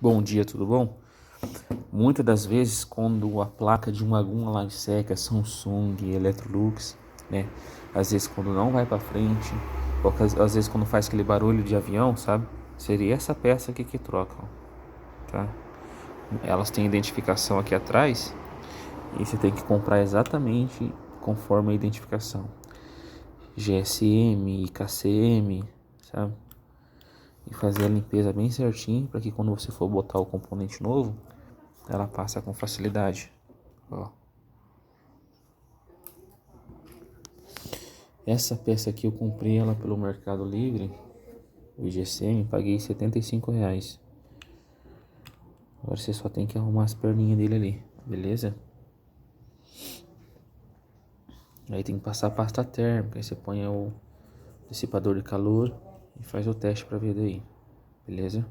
Bom dia, tudo bom? Muitas das vezes, quando a placa de alguma live seca, Samsung, Electrolux, né? Às vezes quando não vai para frente, ou às vezes quando faz aquele barulho de avião, sabe? Seria essa peça aqui que troca, ó, tá? Elas têm identificação aqui atrás e você tem que comprar exatamente conforme a identificação. GSM, KCM, sabe? E fazer a limpeza bem certinho para que quando você for botar o componente novo, ela passa com facilidade. Ó. Essa peça aqui eu comprei ela pelo Mercado Livre, o GSM, paguei R$ 75. Agora você só tem que arrumar as perninhas dele ali, beleza? Aí tem que passar a pasta térmica, aí você põe o dissipador de calor e faz o teste pra ver daí, beleza?